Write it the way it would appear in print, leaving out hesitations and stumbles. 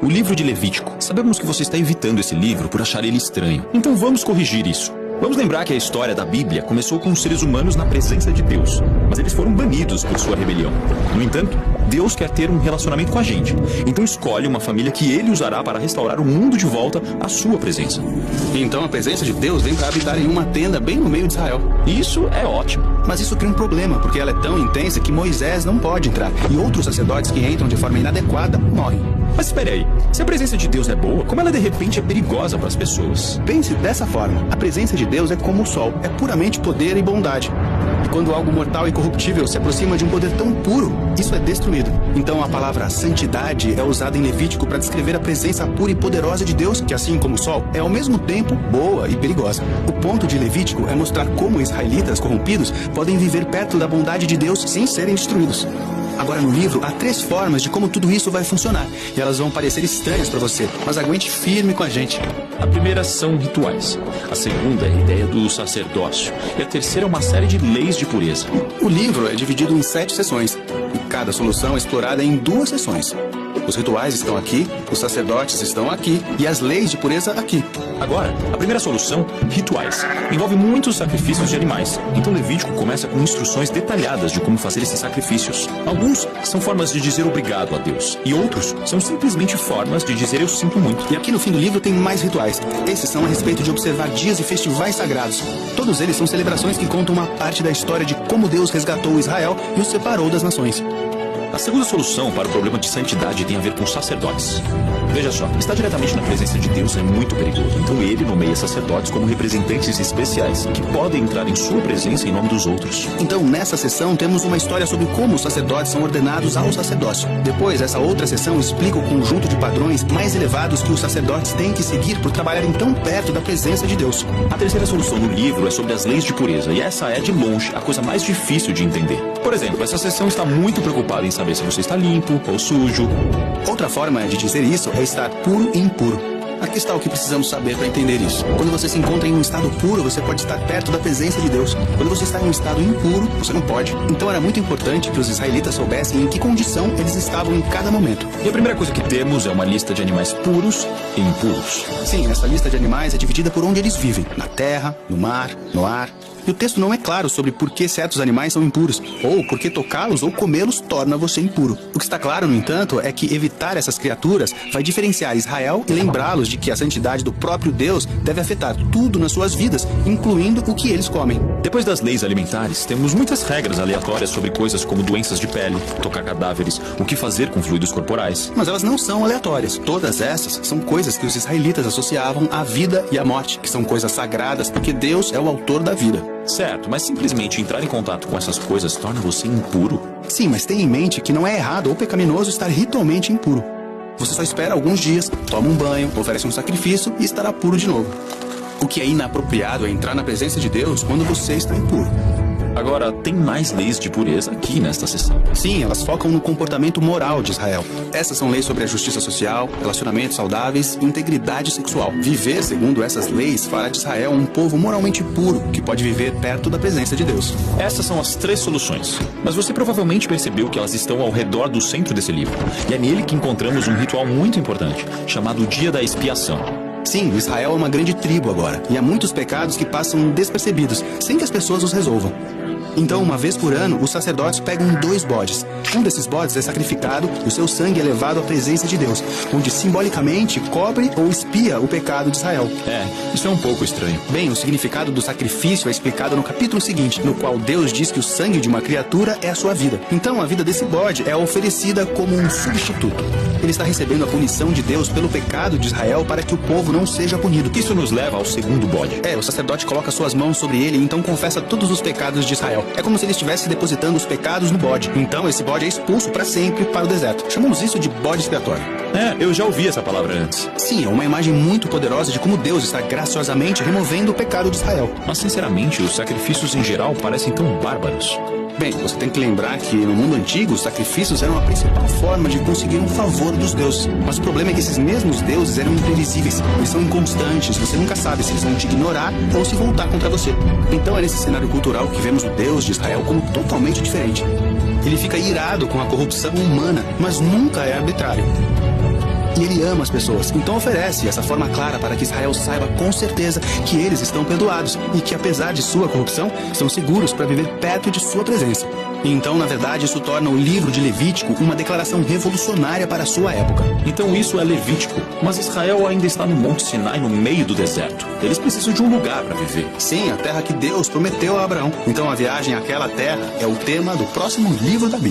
o livro de Levítico. Sabemos que você está evitando esse livro por achar ele estranho. Então vamos corrigir isso. Vamos lembrar que a história da Bíblia começou com os seres humanos na presença de Deus, mas eles foram banidos por sua rebelião. No entanto, Deus quer ter um relacionamento com a gente, então escolhe uma família que ele usará para restaurar o mundo de volta à sua presença. Então a presença de Deus vem para habitar em uma tenda bem no meio de Israel. Isso é ótimo. Mas isso cria um problema, porque ela é tão intensa que Moisés não pode entrar, e outros sacerdotes que entram de forma inadequada morrem. Mas espere aí, se a presença de Deus é boa, como ela de repente é perigosa para as pessoas? Pense dessa forma, a presença de Deus é como o sol, é puramente poder e bondade. E quando algo mortal e corruptível se aproxima de um poder tão puro, isso é destruído. Então a palavra santidade é usada em Levítico para descrever a presença pura e poderosa de Deus, que assim como o sol, é ao mesmo tempo boa e perigosa. O ponto de Levítico é mostrar como israelitas corrompidos podem viver perto da bondade de Deus sem serem destruídos. Agora no livro há 3 formas de como tudo isso vai funcionar, e elas vão parecer estranhas para você, mas aguente firme com a gente. A primeira são rituais, a segunda é a ideia do sacerdócio, e a terceira é uma série de leis de pureza. O livro é dividido em 7 sessões, e cada solução é explorada em 2 sessões. Os rituais estão aqui, os sacerdotes estão aqui, e as leis de pureza aqui. Agora, a primeira solução, rituais, envolve muitos sacrifícios de animais. Então Levítico começa com instruções detalhadas de como fazer esses sacrifícios. Alguns são formas de dizer obrigado a Deus, e outros são simplesmente formas de dizer eu sinto muito. E aqui no fim do livro tem mais rituais. Esses são a respeito de observar dias e festivais sagrados. Todos eles são celebrações que contam uma parte da história de como Deus resgatou Israel e os separou das nações. A segunda solução para o problema de santidade tem a ver com sacerdotes. Veja só, estar diretamente na presença de Deus é muito perigoso. Então ele nomeia sacerdotes como representantes especiais, que podem entrar em sua presença em nome dos outros. Então nessa sessão temos uma história sobre como os sacerdotes são ordenados ao sacerdócio. Depois, essa outra sessão explica o conjunto de padrões mais elevados que os sacerdotes têm que seguir por trabalharem tão perto da presença de Deus. A terceira solução do livro é sobre as leis de pureza, e essa é, de longe, a coisa mais difícil de entender. Por exemplo, essa sessão está muito preocupada em saber se você está limpo ou sujo. Outra forma de dizer isso é estar puro e impuro. Aqui está o que precisamos saber para entender isso. Quando você se encontra em um estado puro, você pode estar perto da presença de Deus. Quando você está em um estado impuro, você não pode. Então era muito importante que os israelitas soubessem em que condição eles estavam em cada momento. E a primeira coisa que temos é uma lista de animais puros e impuros. Sim, essa lista de animais é dividida por onde eles vivem. Na terra, no mar, no ar. E o texto não é claro sobre por que certos animais são impuros, ou por que tocá-los ou comê-los torna você impuro. O que está claro, no entanto, é que evitar essas criaturas vai diferenciar Israel e lembrá-los de que a santidade do próprio Deus deve afetar tudo nas suas vidas, incluindo o que eles comem. Depois das leis alimentares, temos muitas regras aleatórias sobre coisas como doenças de pele, tocar cadáveres, o que fazer com fluidos corporais. Mas elas não são aleatórias. Todas essas são coisas que os israelitas associavam à vida e à morte, que são coisas sagradas porque Deus é o autor da vida. Certo, mas simplesmente entrar em contato com essas coisas torna você impuro? Sim, mas tenha em mente que não é errado ou pecaminoso estar ritualmente impuro. Você só espera alguns dias, toma um banho, oferece um sacrifício e estará puro de novo. O que é inapropriado é entrar na presença de Deus quando você está impuro. Agora, tem mais leis de pureza aqui nesta sessão. Sim, elas focam no comportamento moral de Israel. Essas são leis sobre a justiça social, relacionamentos saudáveis e integridade sexual. Viver segundo essas leis fará de Israel um povo moralmente puro, que pode viver perto da presença de Deus. Essas são as 3 soluções. Mas você provavelmente percebeu que elas estão ao redor do centro desse livro. E é nele que encontramos um ritual muito importante, chamado Dia da Expiação. Sim, Israel é uma grande tribo agora, e há muitos pecados que passam despercebidos, sem que as pessoas os resolvam. Então, uma vez por ano, os sacerdotes pegam 2 bodes. Um desses bodes é sacrificado e o seu sangue é levado à presença de Deus, onde simbolicamente cobre ou expia o pecado de Israel. Isso é um pouco estranho. Bem, o significado do sacrifício é explicado no capítulo seguinte, no qual Deus diz que o sangue de uma criatura é a sua vida. Então, a vida desse bode é oferecida como um substituto. Ele está recebendo a punição de Deus pelo pecado de Israel para que o povo não seja punido. Isso nos leva ao segundo bode. O sacerdote coloca suas mãos sobre ele e então confessa todos os pecados de Israel. É como se ele estivesse depositando os pecados no bode. Então esse bode é expulso para sempre para o deserto. Chamamos isso de bode expiatório. Eu já ouvi essa palavra antes. Sim, é uma imagem muito poderosa de como Deus está graciosamente removendo o pecado de Israel. Mas sinceramente, os sacrifícios em geral parecem tão bárbaros. Bem, você tem que lembrar que no mundo antigo os sacrifícios eram a principal forma de conseguir um favor dos deuses. Mas o problema é que esses mesmos deuses eram imprevisíveis. Eles são inconstantes, você nunca sabe se eles vão te ignorar ou se voltar contra você. Então é nesse cenário cultural que vemos o Deus de Israel como totalmente diferente. Ele fica irado com a corrupção humana, mas nunca é arbitrário. E ele ama as pessoas, então oferece essa forma clara para que Israel saiba com certeza que eles estão perdoados e que, apesar de sua corrupção, estão seguros para viver perto de sua presença. Então, na verdade, isso torna o livro de Levítico uma declaração revolucionária para a sua época. Então isso é Levítico, mas Israel ainda está no Monte Sinai, no meio do deserto. Eles precisam de um lugar para viver. Sim, a terra que Deus prometeu a Abraão. Então a viagem àquela terra é o tema do próximo livro da Bíblia.